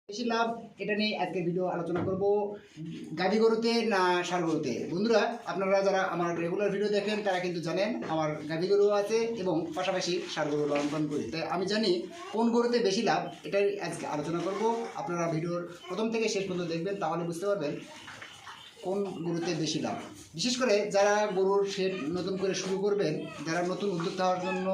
বেশি লাভ এটা নিয়ে আজকের ভিডিও আলোচনা করব। গাভী গরুতে না ষাঁড় গরুতে? বন্ধুরা, আপনারা যারা আমার রেগুলার ভিডিও দেখেন তারা কিন্তু জানেন আমার গাভী গরু আছে এবং পাশাপাশি ষাঁড় গরু লালন পালন করি। তাই আমি জানি কোন গরুতে বেশি লাভ, এটাই আজকে আলোচনা করব। আপনারা ভিডিওর প্রথম থেকে শেষ পর্যন্ত দেখবেন, তাহলে বুঝতে পারবেন কোন গরুতে বেশি লাভ। বিশেষ করে যারা গরুর শেড নতুন করে শুরু করবেন, যারা নতুন উদ্যোক্তা হওয়ার জন্য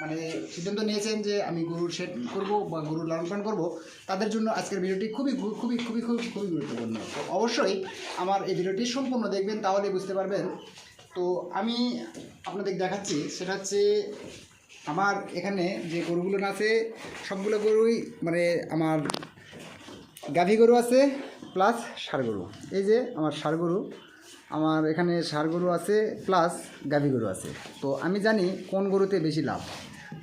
মানে সিদ্ধান্ত নিয়েছেন যে আমি গরুর শেড করব বা গরুর লালন পালন করবো, তাদের জন্য আজকের ভিডিওটি খুবই খুবই খুবই খুবই খুবই গুরুত্বপূর্ণ। তো অবশ্যই আমার এই ভিডিওটি সম্পূর্ণ দেখবেন, তাহলে বুঝতে পারবেন। তো আমি আপনাদের দেখাচ্ছি, সেটা হচ্ছে আমার এখানে যে গরুগুলো আছে সবগুলো গরুই মানে আমার গাভী গরু আছে প্লাস ষাঁড় গরু। এই যে আমার ষাঁড় গরু, আমার এখানে ষাঁড় গরু আছে প্লাস গাভী গরু আছে। তো আমি জানি কোন গরুতে বেশি লাভ,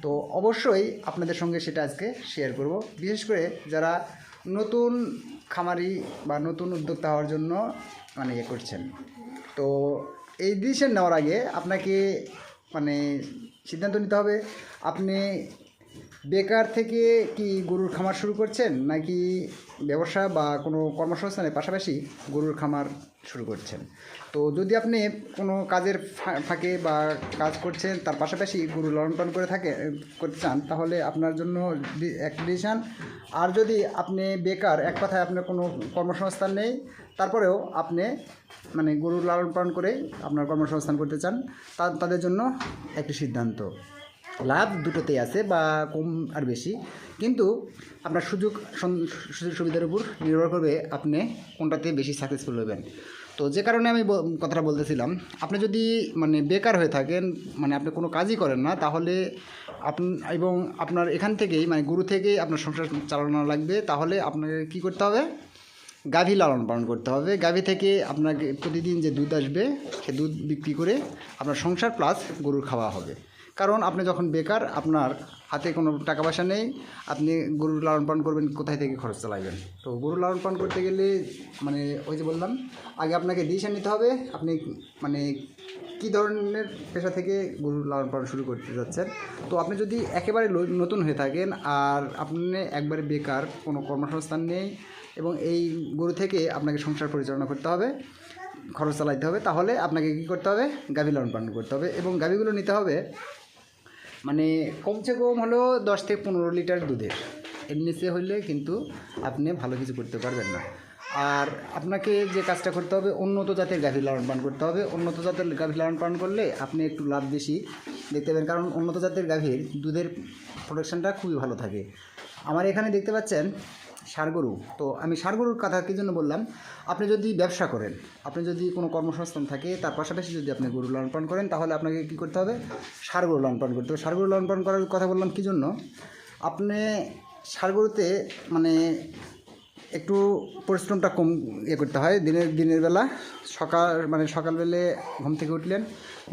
তো অবশ্যই আপনাদের সঙ্গে সেটা আজকে শেয়ার করব। বিশেষ করে যারা নতুন খামারি বা নতুন উদ্যোক্তা হওয়ার জন্য মানে ইয়ে করছেন, তো এই ডিসিশন নেওয়ার আগে আপনাকে মানে সিদ্ধান্ত নিতে হবে আপনি বেকার থেকে কি গরুর খামার শুরু করছেন, নাকি ব্যবসা বা কোনো কর্মসংস্থানের পাশাপাশি গরুর খামার শুরু করছেন। তো যদি আপনি কোনো কাজের ফাঁকে বা কাজ করছেন তার পাশাপাশি গরু লালন পালন করতে চান, তাহলে আপনার জন্য এক ডিসিশন। আর যদি আপনি বেকার, এক কথায় আপনার কোনো কর্মসংস্থান নেই, তারপরেও আপনি মানে গরু লালন পালন করেই আপনার কর্মসংস্থান করতে চান, তাদের জন্য একটি সিদ্ধান্ত। লাভ দুটোতেই আছে বা কম আর বেশি, কিন্তু আপনার সুযোগ সুবিধার উপর নির্ভর করবে আপনি কোনটাতে বেশি সাকসেসফুল হবেন। তো যে কারণে আমি কথাটা বলতেছিলাম, আপনি যদি মানে বেকার হয়ে থাকেন, মানে আপনি কোনো কাজই করেন না, তাহলে এবং আপনার এখান থেকেই মানে গরু থেকেই আপনার সংসার চালানো লাগবে, তাহলে আপনাকে কী করতে হবে? গাভী লালন পালন করতে হবে। গাভী থেকে আপনাকে প্রতিদিন যে দুধ আসবে, সে দুধ বিক্রি করে আপনার সংসার প্লাস গরুর খাওয়া হবে। কারণ আপনি যখন বেকার, আপনার হাতে কোনো টাকা পয়সা নেই, আপনি গরু লালন পালন করবেন কোথায় থেকে খরচ চালাবেন? তো গরু লালন পালন করতে গেলে মানে ওই যে বললাম, আগে আপনাকে ডিসিশন নিতে হবে আপনি মানে কী ধরনের পেশা থেকে গরু লালন পালন শুরু করতে যাচ্ছেন। তো আপনি যদি একেবারে নতুন হয়ে থাকেন আর আপনি একবারে বেকার, কোনো কর্মসংস্থান নেই এবং এই গরু থেকে আপনাকে সংসার পরিচালনা করতে হবে, খরচ চালাইতে হবে, তাহলে আপনাকে কী করতে হবে? গাভী লালন পালন করতে হবে। এবং গাভীগুলো নিতে হবে মানে কমসে কম হলো 10 থেকে 15 লিটার দুধের, এর নিচে হইলে কিন্তু আপনি ভালো কিছু করতে পারবেন না। আর আপনাকে যে কাজটা করতে হবে, উন্নত জাতের গাভী লালন পালন করতে হবে। উন্নত জাতের গাভী লালন পালন করলে আপনি একটু লাভ বেশি দেখতে পাবেন, কারণ উন্নত জাতের গাভীর দুধের প্রোডাকশানটা খুবই ভালো থাকে। আমার এখানে দেখতে পাচ্ছেন ষাঁড় গরু। তো আমি ষাঁড় গরুর কথা কী জন্য বললাম, আপনি যদি ব্যবসা করেন, আপনি যদি কোনো কর্মসংস্থান থাকে, তার পাশাপাশি যদি আপনি গরু লালন পালন করেন, তাহলে আপনাকে কী করতে হবে? ষাঁড় গরু লালন পালন করতে হবে। ষাঁড় গরু লালন পালন করার কথা বললাম কী জন্য, আপনি ষাঁড় গরুতে মানে একটু পরিশ্রমটা কম করতে হয়। দিনের বেলা সকালবেলা ঘুম থেকে উঠলেন,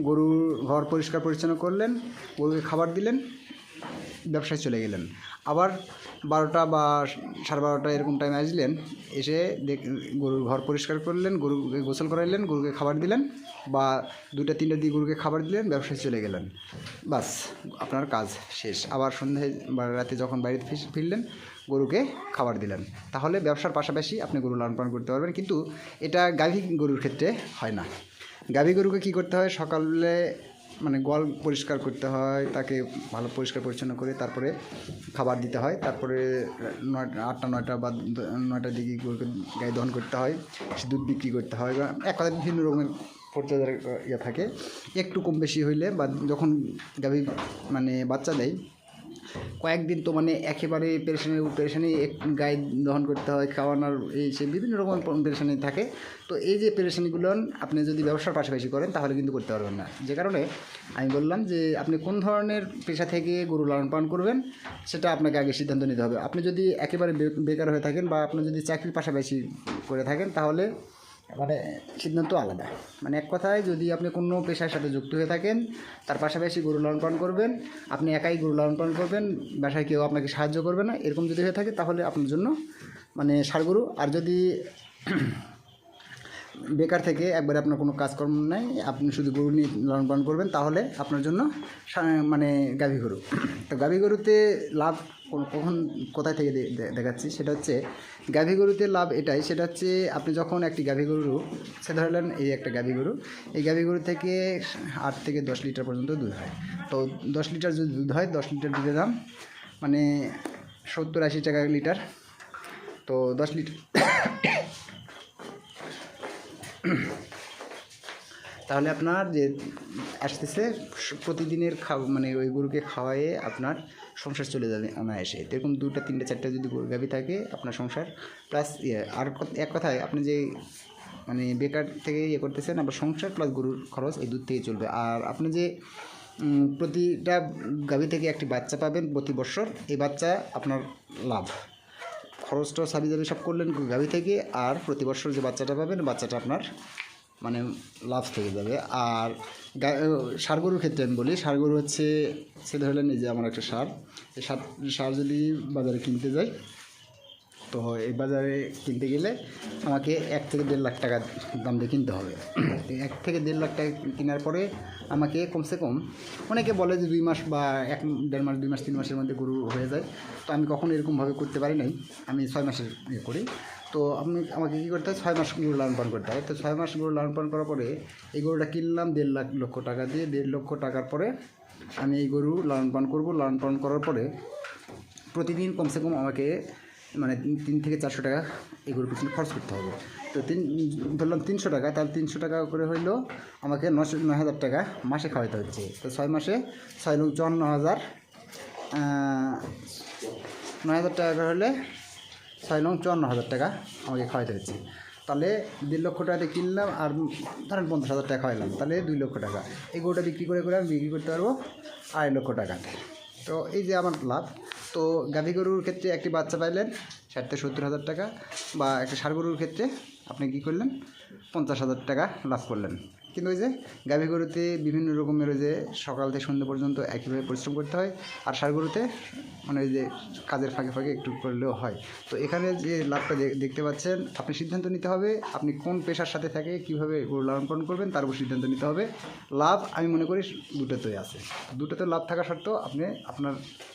গরুর ঘর পরিষ্কার পরিচ্ছন্ন করলেন, গরুকে খাবার দিলেন, ব্যবসায় চলে গেলেন। আবার 12টা বা 12:30 এরকম টাইমে আসলেন, এসে গরুর ঘর পরিষ্কার করলেন, গরুকে গোসল করাইলেন, গরুকে খাবার দিলেন, বা 2টা 3টা দিয়ে গরুকে খাবার দিলেন, ব্যবসায় চলে গেলেন, বাস আপনার কাজ শেষ। আবার সন্ধ্যায় বা রাতে যখন বাড়িতে ফিরলেন, গরুকে খাবার দিলেন। তাহলে ব্যবসার পাশাপাশি আপনি গরু লালন পালন করতে পারবেন। কিন্তু এটা গাভী গরুর ক্ষেত্রে হয় না। গাভী গরুকে কী করতে হয়? সকালে মানে গোয়াল পরিষ্কার করতে হয়, তাকে ভালো পরিষ্কার পরিচ্ছন্ন করে তারপরে খাবার দিতে হয়। তারপরে 8টা 9টা বা 9টার দিকে গরুকে গায়ে দহন করতে হয়, সে দুধ বিক্রি করতে হয়, বা এক কথায় বিভিন্ন রকমের পরিচর্যার ইয়ে থাকে। একটু কম বেশি হইলে বা যখন গাভী মানে বাচ্চা দেয়, কয়েকদিন তো মানে একেবারে পেরেশানি গায়ে দহন করতে হয়, খাওয়ানোর এই সে বিভিন্ন রকম পেরেশানি থাকে। তো এই যে পেরেশানিগুলো আপনি যদি ব্যবসার পাশাপাশি করেন, তাহলে কিন্তু করতে পারবেন না। যে কারণে আমি বললাম যে আপনি কোন ধরনের পেশা থেকে গরু লালন পালন করবেন, সেটা আপনাকে আগে সিদ্ধান্ত নিতে হবে। আপনি যদি একেবারে বেকার হয়ে থাকেন বা আপনি যদি চাকরির পাশাপাশি করে থাকেন, তাহলে মানে সিদ্ধান্ত আলাদা। মানে এক কথায়, যদি আপনি কোনো পেশার সাথে যুক্ত হয়ে থাকেন, তার পাশাপাশি গরু লালন পালন করবেন, আপনি একাই গরু লালন পালন করবেন, বাসায় কেউ আপনাকে সাহায্য করবে না, এরকম যদি হয়ে থাকে, তাহলে আপনার জন্য মানে ষাঁড় গরু। আর যদি বেকার থেকে একবারে আপনার কোনো কাজকর্ম নাই, আপনি শুধু গরু নিয়ে লালন পালন করবেন, তাহলে আপনার জন্য মানে গাভী গরু। তো গাভী গরুতে লাভ কখন কোথায় থেকে দেখাচ্ছি। সেটা হচ্ছে গাভী গরুতে লাভ এটাই, সেটা হচ্ছে আপনি যখন একটি গাভী গরু সে ধরলেন, এই একটা গাভী গরু, এই গাভী গরু থেকে 8 থেকে 10 লিটার পর্যন্ত দুধ হয়। তো 10 লিটার যদি দুধ হয়, 10 লিটার দুধের দাম মানে 70-80 টাকা লিটার। তো 10 লিটার তাহলে আপনার যে আসতেছে প্রতিদিনের মানে ওই গরুকে খাওয়াইয়ে আপনার সংসার চলে যাবে অনায়াসে। এরকম 2টা 3টা 4টা যদি গাভী থাকে আপনার সংসার প্লাস আর এক কথায় আপনি যে মানে বেকার থেকে করতেছেন, আপনার সংসার প্লাস গরুর খরচ এই দুধ থেকে চলবে। আর আপনি যে প্রতিটা গাভী থেকে একটি বাচ্চা পাবেন প্রতি বছর, এই বাচ্চা আপনার লাভ, খরচটাও সারিয়ে যাবে সব করলেন গাভী থেকে, আর প্রতি বছর যে বাচ্চাটা পাবেন বাচ্চাটা আপনার মানে লাভ থেকে যাবে। আর ষাঁড় গরুর ক্ষেত্রে আমি বলি, ষাঁড় গরু হচ্ছে সে ধরলেন এই যে আমার একটা ষাঁড়, এই ষাঁড় যদি বাজারে কিনতে যাই, তো এই বাজারে কিনতে গেলে আমাকে 1 থেকে 1.5 লাখ টাকা দাম দিয়ে কিনতে হবে। 1 থেকে 1.5 লাখ টাকা কেনার পরে আমাকে কমসে কম, অনেকে বলে যে 2 মাস বা 1-1.5 মাস 2 মাস 3 মাসের মধ্যে গরু হয়ে যায়। তো আমি কখনো এরকমভাবে করতে পারি নাই, আমি 6 মাসের করি। তো আমাকে কী করতে হয়, 6 মাস গরু লালন পালন করতে হয়। তো 6 মাস গরু লালন পালন করার পরে এই গরুটা কিনলাম 1.5 লক্ষ টাকা দিয়ে। 1.5 লক্ষ টাকার পরে আমি এই গরু লালন পালন করবো। লালন পালন করার পরে প্রতিদিন কমসে কম আমাকে মানে 3 থেকে 400 টাকা এই গরুর পিছনে খরচ করতে হবে। তো ধরলাম 300 টাকা, তাহলে 300 টাকা করে হইলেও আমাকে 9,000 টাকা মাসে খাওয়াতে হচ্ছে। তো 6 মাসে 6,54,000, 9,000 টাকা করে হলে 6,54,000 টাকা আমাকে খাওয়াতে হচ্ছে। তাহলে 1.5 লক্ষ টাকাতে কিনলাম, আর ধরেন 50,000 টাকা খাওয়াইলাম, তাহলে 2 লক্ষ টাকা। এই গরুটা বিক্রি করে আমি বিক্রি করতে পারবো 2.5 লক্ষ টাকাতে। তো এই যে আমার লাভ। তো গাভী গরুর ক্ষেত্রে একটি বাচ্চা পাইলেন 60 থেকে 70,000 টাকা, বা একটা ষাঁড় গরুর ক্ষেত্রে আপনি কী করলেন 50,000 টাকা লাভ করলেন। কিন্তু ওই যে গাভী গরুতে বিভিন্ন রকমের ওই যে সকাল থেকে সন্ধ্যা পর্যন্ত একইভাবে পরিশ্রম করতে হয়, আর ষাঁড় গরুতে মানে ওই যে কাজের ফাঁকে ফাঁকে একটু করলেও হয়। তো এখানে যে লাভটা দেখতে পাচ্ছেন, আপনি সিদ্ধান্ত নিতে হবে আপনি কোন পেশার সাথে থাকে কীভাবে গরু লালন পালন করবেন, তার উপর সিদ্ধান্ত নিতে হবে। লাভ আমি মনে করি দুটোতেই আছে, দুটোতে লাভ থাকা সত্ত্বেও আপনি আপনার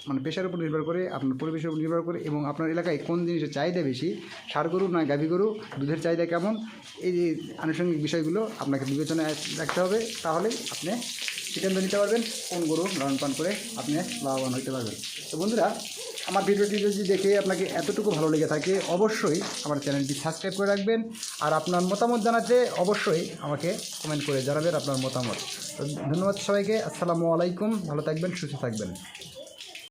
মানে পেশার উপর নির্ভর করে, আপনার পরিবেশের উপর নির্ভর করে, এবং আপনার এলাকায় কোন জিনিসের চাহিদা বেশি, ষাঁড় গরু না গাভী গরু, দুধের চাহিদা কেমন, এই যে আনুষঙ্গিক বিষয়গুলো আপনাকে বিবেচনায় রাখতে হবে। তাহলেই আপনি সিদ্ধান্ত নিতে পারবেন কোন গরু লালন পালন করে আপনি লাভবান হতে পারবেন। তো বন্ধুরা, আমার ভিডিওটি যদি দেখে আপনাকে এতটুকু ভালো লেগে থাকে অবশ্যই আমার চ্যানেলটি সাবস্ক্রাইব করে রাখবেন, আর আপনার মতামত জানাতে অবশ্যই আমাকে কমেন্ট করে জানাবেন আপনার মতামত। তো ধন্যবাদ সবাইকে, আসসালামু আলাইকুম, ভালো থাকবেন, সুস্থ থাকবেন।